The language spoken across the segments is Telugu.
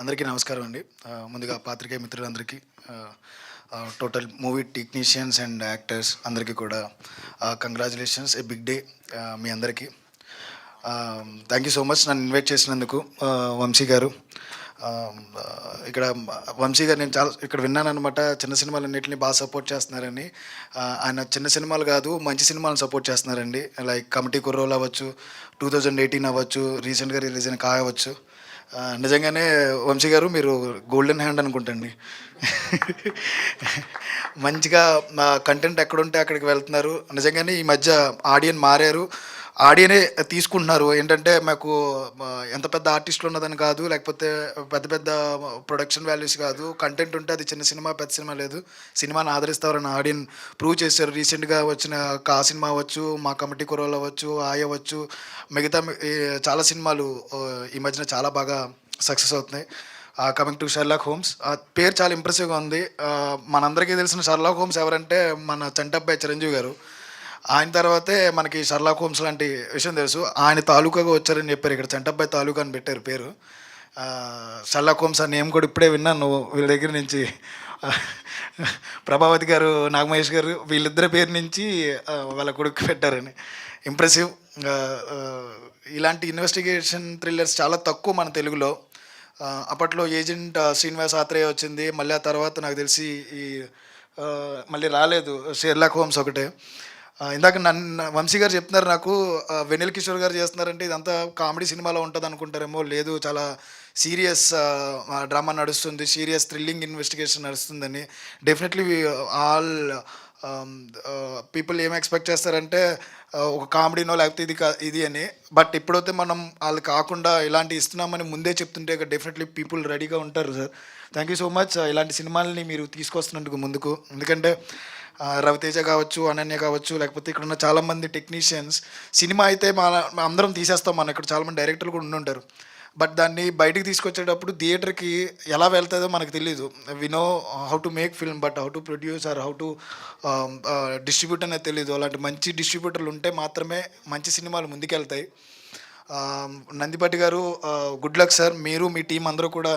అందరికీ నమస్కారం అండి. ముందుగా పాత్రికేయ మిత్రులందరికీ, total movie technicians and actors అందరికీ కూడా కంగ్రాచులేషన్స్, ఏ బిగ్ డే మీ అందరికీ. థ్యాంక్ యూ సో మచ్ నన్ను ఇన్వైట్ చేసినందుకు. వంశీ గారు, ఇక్కడ వంశీ గారు నేను చాలా ఇక్కడ విన్నానమాట, చిన్న సినిమాలన్నింటినీ బాగా సపోర్ట్ చేస్తున్నారని. ఆయన చిన్న సినిమాలు కాదు, మంచి సినిమాలను సపోర్ట్ చేస్తున్నారండి. లైక్ కమిటీ కుర్రోలు అవ్వచ్చు, 2018 అవ్వచ్చు, రీసెంట్గా రిలీజ్ అయిన కావచ్చు. నిజంగానే వంశీ గారు మీరు గోల్డెన్ హ్యాండ్ అనుకుంటండి. మంచిగా కంటెంట్ ఎక్కడుంటే అక్కడికి వెళ్తున్నారు. నిజంగానే ఈ మధ్య ఆడియన్ మారారు, ఆడియనే తీసుకుంటున్నారు. ఏంటంటే మాకు ఎంత పెద్ద ఆర్టిస్టులు ఉన్నదని కాదు, లేకపోతే పెద్ద పెద్ద ప్రొడక్షన్ వాల్యూస్ కాదు, కంటెంట్ ఉంటే అది చిన్న సినిమా పెద్ద సినిమా లేదు, సినిమాని ఆదరిస్తారని ఆడియన్ ప్రూవ్ చేశారు. రీసెంట్గా వచ్చిన కా సినిమా అవ్వచ్చు, మా కమిటీ కుర్రోలు అవ్వచ్చు, అవ్వచ్చు, మిగతా చాలా సినిమాలు ఈ మధ్యన చాలా బాగా సక్సెస్ అవుతున్నాయి. కమింగ్ టు షర్లాక్ హోమ్స్, పేరు చాలా ఇంప్రెసివ్గా ఉంది. మనందరికీ తెలిసిన షర్లాక్ హోమ్స్ ఎవరంటే మన చంటబ్బాయి చిరంజీవి గారు. ఆయన తర్వాతే మనకి షర్లాక్ హోమ్స్ లాంటి విషయం తెలుసు. ఆయన తాలూకాగా వచ్చారని చెప్పారు, ఇక్కడ చంటబ్బాయి తాలూకా అని పెట్టారు పేరు. షర్లాక్ హోమ్స్ అని నేను కూడా ఇప్పుడే విన్నాను వీళ్ళ దగ్గర నుంచి. ప్రభావతి గారు, నాగమహేష్ గారు వీళ్ళిద్దరి పేరు నుంచి వాళ్ళ కొడుకు పెట్టారని. ఇంప్రెసివ్. ఇలాంటి ఇన్వెస్టిగేషన్ థ్రిల్లర్స్ చాలా తక్కువ మన తెలుగులో. అప్పట్లో ఏజెంట్ శ్రీనివాస్ ఆత్రేయ వచ్చింది, మళ్ళీ ఆ తర్వాత నాకు తెలిసి ఈ మళ్ళీ రాలేదు, షెర్లాక్ హోమ్స్ ఒకటే. ఇందాక వంశీ గారు చెప్తున్నారు నాకు, వెన్నెల కిషోర్ గారు చేస్తున్నారంటే ఇదంతా కామెడీ సినిమాలో ఉంటుంది అనుకుంటారేమో. లేదు, చాలా సీరియస్ డ్రామా నడుస్తుంది, సీరియస్ థ్రిల్లింగ్ ఇన్వెస్టిగేషన్ నడుస్తుందని. డెఫినెట్లీ ఆల్ పీపుల్ ఏం ఎక్స్పెక్ట్ చేస్తారంటే ఒక కామెడీనో లేకపోతే ఇది అని. బట్ ఇప్పుడైతే మనం వాళ్ళు కాకుండా ఇలాంటి ఇస్తున్నామని ముందే చెప్తుంటే డెఫినెట్లీ పీపుల్ రెడీగా ఉంటారు sir. Thank you so much ఇలాంటి సినిమాలని మీరు తీసుకొస్తున్నందుకు ముందుకు. ఎందుకంటే రవితేజ కావచ్చు, అనన్య కావచ్చు, లేకపోతే ఇక్కడ ఉన్న చాలామంది టెక్నీషియన్స్, సినిమా అయితే మన అందరం తీసేస్తాం, మన ఇక్కడ చాలామంది డైరెక్టర్లు కూడా ఉండుంటారు. బట్ దాన్ని బయటికి తీసుకొచ్చేటప్పుడు థియేటర్కి ఎలా వెళ్తుందో మనకు తెలీదు. We know how to make film, but how to produce or how to distribute అనేది తెలీదు. అలాంటి మంచి డిస్ట్రిబ్యూటర్లు ఉంటే మాత్రమే మంచి సినిమాలు ముందుకెళ్తాయి. నందిపట్టి గారు, గుడ్ లక్ సార్. మీరు మీ టీం అందరూ కూడా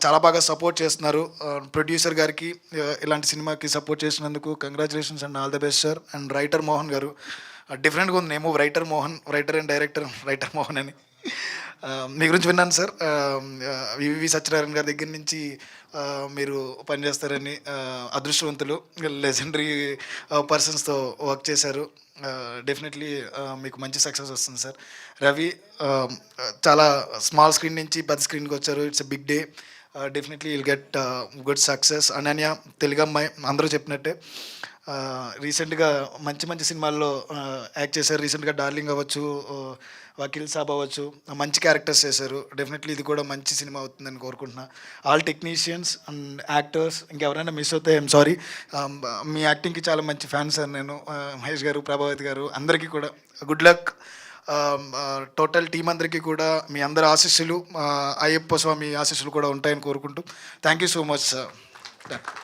చాలా బాగా సపోర్ట్ చేస్తున్నారు. ప్రొడ్యూసర్ గారికి ఇలాంటి సినిమాకి సపోర్ట్ చేసినందుకు congratulations and all the best sir. And writer Mohan గారు, డిఫరెంట్గా ఉంది నేమో, writer Mohan, writer and director writer Mohan అని. మీ గురించి విన్నాను సార్. వివి సత్యనారాయణ గారి దగ్గర నుంచి మీరు పనిచేస్తారని, అదృష్టవంతులు, లెజెండరీ పర్సన్స్తో వర్క్ చేశారు. డెఫినెట్లీ మీకు మంచి సక్సెస్ వస్తుంది సార్. రవి, చాలా స్మాల్ స్క్రీన్ నుంచి పెద్ద స్క్రీన్కి వచ్చారు. It's a big day. Definitely will get good success. Ananya, Telugu అమ్మాయి, అందరూ చెప్పినట్టే రీసెంట్గా మంచి మంచి సినిమాల్లో యాక్ట్ చేశారు. రీసెంట్గా డార్లింగ్ అవ్వచ్చు, వకీల్ సాబ్ అవ్వచ్చు, మంచి క్యారెక్టర్స్ చేశారు. డెఫినెట్లీ ఇది కూడా మంచి సినిమా అవుతుందని కోరుకుంటున్నా. ఆల్ టెక్నీషియన్స్ అండ్ యాక్టర్స్, ఇంకెవరైనా మిస్ అవుతే ఐఎమ్ సారీ. మీ యాక్టింగ్కి చాలా మంచి ఫ్యాన్స్ సార్ నేను. మహేష్ గారు, ప్రభావతి గారు, అందరికీ కూడా గుడ్ లక్. టోటల్ టీం అందరికీ కూడా మీ అందరి ఆశీస్సులు, అయ్యప్ప స్వామి ఆశీస్సులు కూడా ఉంటాయని కోరుకుంటూ thank you so much sir.